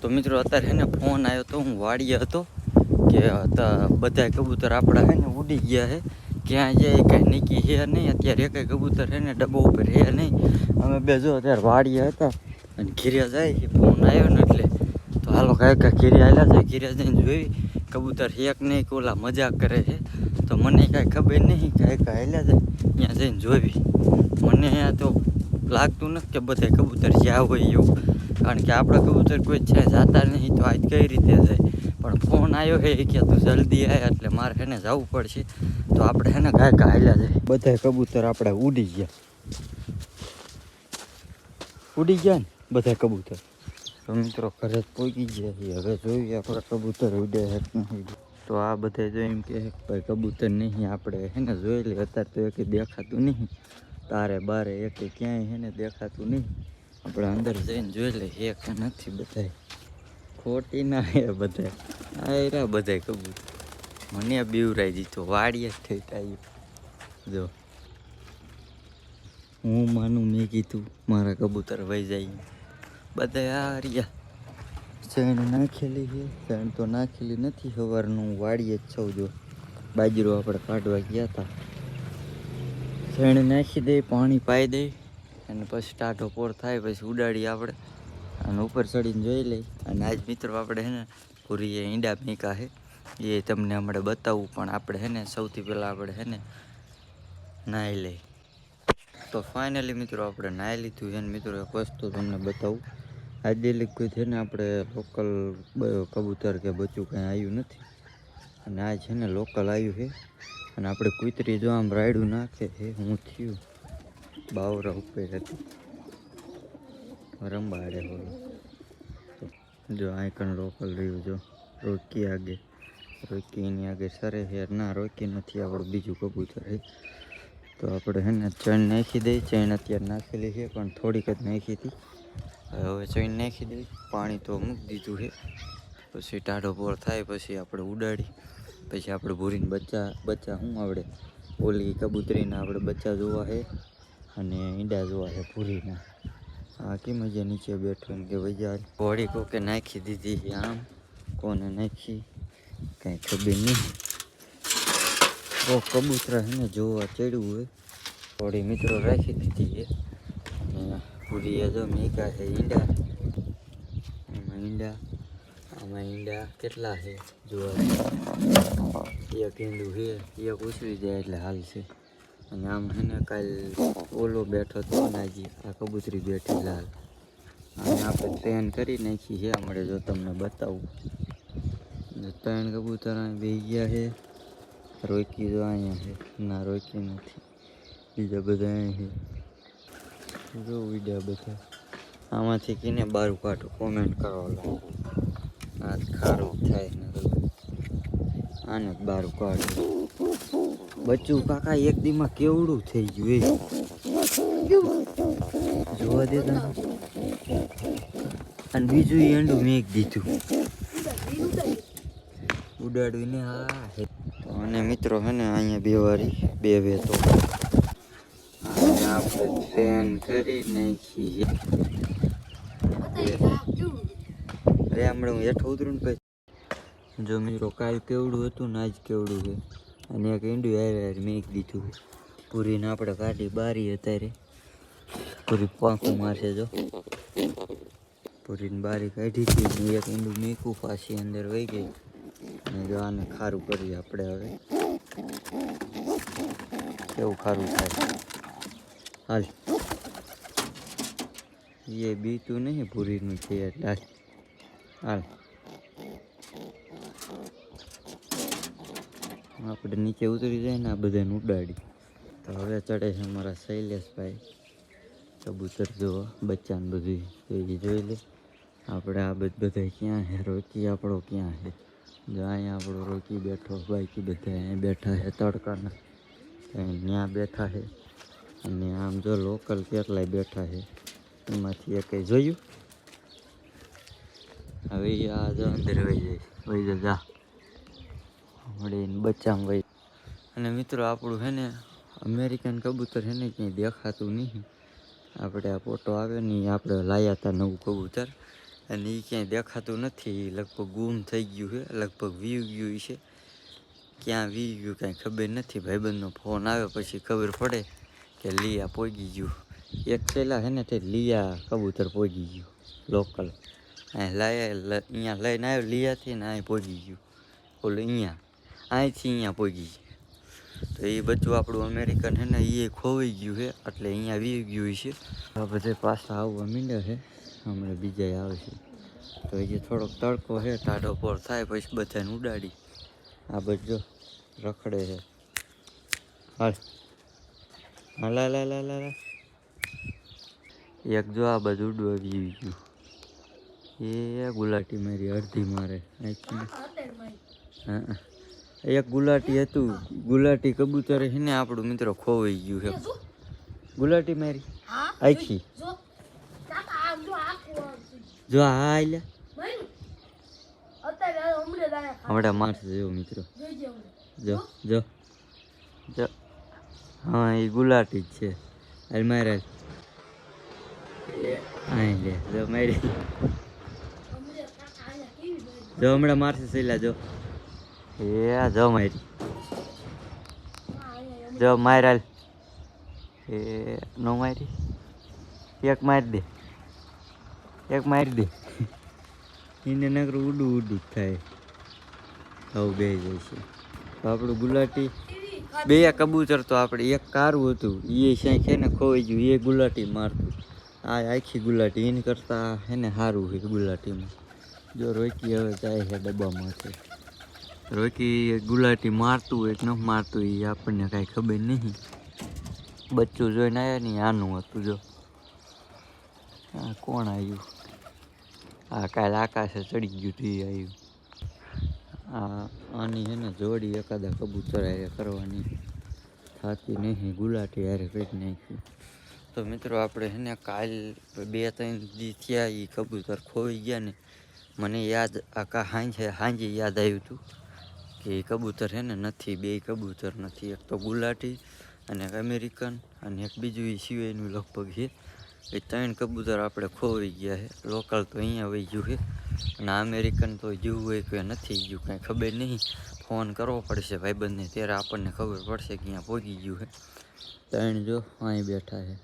તો મિત્રો અત્યારે હે ને ફોન આવ્યો તો હું વાડીએ હતો કે બધા કબૂતર આપણા હે ને ઉડી ગયા હે ક્યાં જાય કાંઈ નીકી હે નહીં અત્યારે એક કબૂતર હે ને ડબ્બો ઉપર હે નહીં અમે બે જો અત્યારે વાડીએ હતા અને ઘીર્યા જાય કે ફોન આવ્યો ને એટલે તો હાલો કાંઈ ઘીર્યા આવેલા જાય ઘીર્યા જઈને જોઈ કબૂતર એક નહીં કે ઓલા મજાક કરે છે તો મને કાંઈ ખબર નહીં કાંઈ હાલ્યા જાય ત્યાં જઈને જોઈ મને અહીંયા તો લાગતું નથી કે બધા કબૂતર જ્યાં હોય એવું કારણ કે આપણા કબૂતર કોઈ છે જાતા નહીં તો આજ કઈ રીતે જાય પણ ફોન આવ્યો હે કે તું જલ્દી આવે એટલે મારે એને જવું પડશે તો આપણે એને ગાય હાલ્યા જાય બધા કબૂતર આપણે ઉડી ગયા ને બધા કબૂતર તો મિત્રો ઘરે જ પહોંચી ગયા હવે જોઈએ આપણા કબૂતર ઉડે હે નહીં તો આ બધા જો એમ કે ભાઈ કબૂતર નહીં આપણે એને જોઈ લે અત્યારે તો એક દેખાતું નહીં તારે બારે એક ક્યાંય એને દેખાતું નહીં આપણે અંદર જઈને જોઈ લે એક નથી બધા ખોટી ના હે બધા આ બધા કબૂતર મને બીવરાઈ દીધો વાડીએ જ થઈ આવ્યું જો હું માનું મેં કીધું મારા કબૂતર વહી જાય બધા આ રહ્યા ચણ નાખેલી છે ચણ તો નાખેલી નથી સવારનું હું વાડીએ જ છું જો બાજરો આપણે કાઢવા ગયા હતા ચણ નાખી દે પાણી પાઈ દે અને પછી ટાઢો પોર થાય પછી ઉડાડી આપણે અને ઉપર ચડીને જોઈ લઈ અને આજ મિત્રો આપણે હે ને પૂરી ઈંડા મીકા છે એ તમને હમણાં બતાવું પણ આપણે હે ને સૌથી પહેલાં આપણે હે ને નાહી લઈ તો ફાઇનલી મિત્રો આપણે નાહી લીધું છે ને મિત્રો એક વસ્તુ તમને બતાવું આજે કોઈ છે ને આપણે લોકલ કબૂતર કે બચ્ચું કંઈ આવ્યું નથી અને આ છે ને લોકલ આવ્યું છે અને આપણે કૂતરી જો આમ રાયડું નાખે છે હું થયું બાવરા ઉપર હતી રંબાડે બોલો તો જો આઈકન લોકલ રહ્યું જો રોકી આગે રોકીની આગે સરે છે ના રોકી નથી આપણું બીજું કબૂતર છે તો આપણે હે ને ચણ નાખી દઈ ચણ અત્યારે નાખેલી છે પણ થોડીક જ નાખી હતી હવે ચણ નાખી દઈ પાણી તો મૂકી દીધું છે પછી ટાઢો પોર થાય પછી આપણે ઉડાડી પછી આપણે ભૂરીને બચ્ચા શું આવડે ઓલી કબૂતરીના આપણે બચ્ચા જોવા છે અને ઈંડા જોવા છે ભૂરીના આ કે મજા નીચે બેઠો ને કે વૈયા ઘોડી કોકે નાખી દીધી આમ કોને નાખી કાંઈ ખબર નહીં બહુ કબૂતરા છે ને જોવા ચડ્યું હોય ઘોડી મિત્રો રાખી દીધી છે અને ભૂરીએ જો મેકા છે ઈંડા આમાં ઈંડા કેટલા છે જોવા એક ઈંડું છે એક ઉછળી જાય એટલે હાલ છે અને આમ છે ને કાલ ઓલો બેઠો હતો નાજી આ કબૂતરી બેઠી લાલ અને આપણે ટ્રેન કરી નાખી છે આપણે જો તમને બતાવું ત્રણ કબૂતર બે ગયા છે રોકી જો અહીંયા છે ના રોકી નથી બીજા બધા અહીં છે જો ઉડ્યા બધા આમાંથી કીને બારું કાઢું કોમેન્ટ કરવા લાગુ આ ખારું થાય ને આને બારું કાઢું બચ્ચું કાકા એક દીમાં કેવડું થઈ ગયું એ જોવા દેતા અને બીજું એંડું મેક દીધું ઉડાડ્યું ને હા અને મિત્રો હે ને અહીંયા બે વારી બે તો આપણે ટ્રેન કરી નાખી અરે હમણાં હું હેઠ ઉતરું ને પછી જો મિત્રો કાલ કેવડું હતું ને આજ કેવડું છે અને એક ઈંડું યાર મેક દીધું પૂરીને આપણે કાઢી બારી અત્યારે પૂરી પાંખું મારશે જો પૂરીને બારી કાઢી હતી એક ઈંડું મેકું પાછી અંદર વહી ગઈ અને જો આને ખારું કરીએ આપણે હવે કેવું ખારું થાય હાલ એ બીતું નહીં પૂરીનું છે એટલે હાલ આપણે નીચે ઉતરી જાય ને આ બધાને ઉડાડી તો હવે ચડે છે અમારા શૈલેષભાઈ કબૂતર જોવા બચ્ચાને બધું તો એ જોઈ લે આપણે આ બધા ક્યાં છે રોકી આપણો ક્યાં છે જો અહીંયા આપણો રોકી બેઠો બાકી બધા અહીંયા બેઠા છે તડકાના ત્યાં બેઠા છે અને આમ જો લોકલ કેટલાય બેઠા છે એમાંથી એક જોયું હવે આ જો અંદર વહી જા મળીને બચ્ચામાં વહી અને મિત્રો આપણું છે ને અમેરિકન કબૂતર છે ને ક્યાંય દેખાતું નહીં આપણે આ ફોટો આવે ને આપણે લાવ્યા હતા નવું કબૂતર અને એ ક્યાંય દેખાતું નથી. લગભગ ગુમ થઈ ગયું છે, લગભગ વી ગયું છે. ક્યાં વી ગયું કાંઈ ખબર નથી. ભાઈબંધનો ફોન આવે પછી ખબર પડે કે લિયા પહોંચી ગયું. એક પહેલાં છે ને તે લિયા કબૂતર પહોંચી ગયું લોકલ. અહીંયા લઈને આવ્યો લિયાથી ને અહીં પહોંચી ગયું. ઓલું અહીંયા અહીંથી અહીંયા પહોંચી ગયું. તો એ બચ્ચું આપણું અમેરિકન છે ને એ ખોવાઈ ગયું છે, એટલે અહીંયા વી ગયું છે. આ બધે પાછા આવવા માંડ્યા છે, હમણાં બીજા આવશે. તો એ થોડોક તડકો છે, ટાઢો પોર થાય પછી બધાને ઉડાડી. આ બધો રખડે છે. હાલ હાલ હાલ હાલ હાલ હાલ. એક જો આ બધું ઉડવા વી ગયું. એ ગુલાટી મારી અડધી મારે હા. એક ગુલાટી હતું, ગુલાટી કબૂતર છે ને આપણું મિત્રો ખોવાઈ ગયું છે. ગુલાટી મારી આખી જો હા આલ્યા હમણાં મારશે જો મિત્રો. જો જો જો હા એ ગુલાટી જ છે. હાલ મારે હા લે જો મારી જો હમણાં મારશે સહેલા જો. એ જો મારી જો માર એ નો મારી એક મારી દે, એક મારી દે. એને નકરું ઉડું ઉડું થાય. આવું બે જાય છે. આપણું ગુલાટી બે કબૂતર તો આપણે એક કારું હતું એ ક્યાંય છે ને ખોવાઈ ગયું. એ ગુલાટી મારતું. આ આખી ગુલાટી એની કરતાં છે ને સારું છે ગુલાટીમાં. જો રોકી હવે જાય છે ડબ્બામાંથી. રોકી ગુલાટી મારતું હોય કે ન મારતું એ આપણને કાંઈ ખબર નહીં. બચ્ચું જોઈને આવ્યા ને આનું હતું જો. હા કોણ આવ્યું? હા કાલે આકાશે ચડી ગયું હતું એ આવ્યું. આની છે ને જોડી એકાદા કબૂતર હારે કરવાની થતી નહીં. ગુલાટી હારે કરી નાખ્યું. તો મિત્રો આપણે છે ને કાલ 2-3 દી થયા એ કબૂતર ખોઈ ગયા ને મને યાદ સાંજે યાદ આવ્યું હતું કે એ કબૂતર છે ને નથી. બે કબૂતર નથી. એક તો ગુલાટી અને એક અમેરિકન અને એક બીજું એ સિવાયનું લગભગ છે. એ 3 કબૂતર આપણે ખોવાઈ ગયા છે. લોકલ તો અહીંયા વહી ગયું છે અને અમેરિકન તો જેવું હોય કે નથી ગયું કાંઈ ખબર નહીં. ફોન કરવો પડશે ભાઈબંધને ત્યારે આપણને ખબર પડશે કે અહીંયા પહોંચી ગયું છે. 3 જો અહીં બેઠા છે.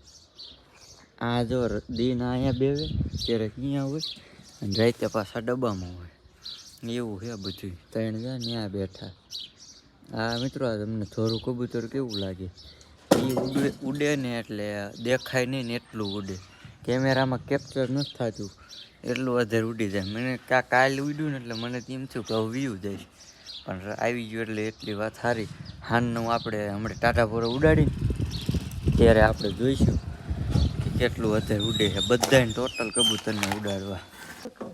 આ જો દિન અહીંયા બેવે ત્યારે અહીંયા હોય અને રાતે પાછા ડબ્બામાં હોય એવું છે બધું. 3 ગયા ત્યાં બેઠા. આ મિત્રો તમને થોડું કબૂતર કેવું લાગે? એ ઉડે ને એટલે દેખાય નહીં ને એટલું ઉડે. કેમેરામાં કેપ્ચર નથી થતું એટલું વધારે ઉડી જાય. મને કાલે ઉડ્યું ને એટલે મને એમ થયું કે હવે વ્યૂ જાય પણ આવી ગયું એટલે એટલી વાત સારી. હાનનું આપણે હમણાં ટાટા પોરો ઉડાડીને ત્યારે આપણે જોઈશું કે કેટલું વધારે ઉડે છે. બધાને ટોટલ કબૂતરને ઉડાડવા.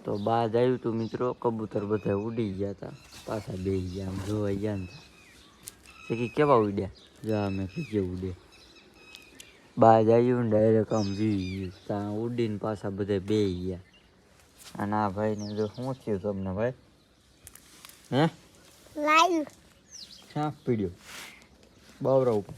તો બાદ આવ્યું હતું મિત્રો, કબૂતર બધા ઉડી ગયા હતા. પાછા બેસી ગયા આમ જોવા ગયા ને કે કેવા ઉડ્યા જા મેં કે ઉડે. બાદ આવ્યું ને ડાયરેક્ટ આમ વી ગયું ત્યાં ઉડીને પાછા બધા બેસી ગયા. અને આ ભાઈને જો શું થયું તમને ભાઈ? હે લાઈવ સાપ પીડ્યો બાવરા ઉપર.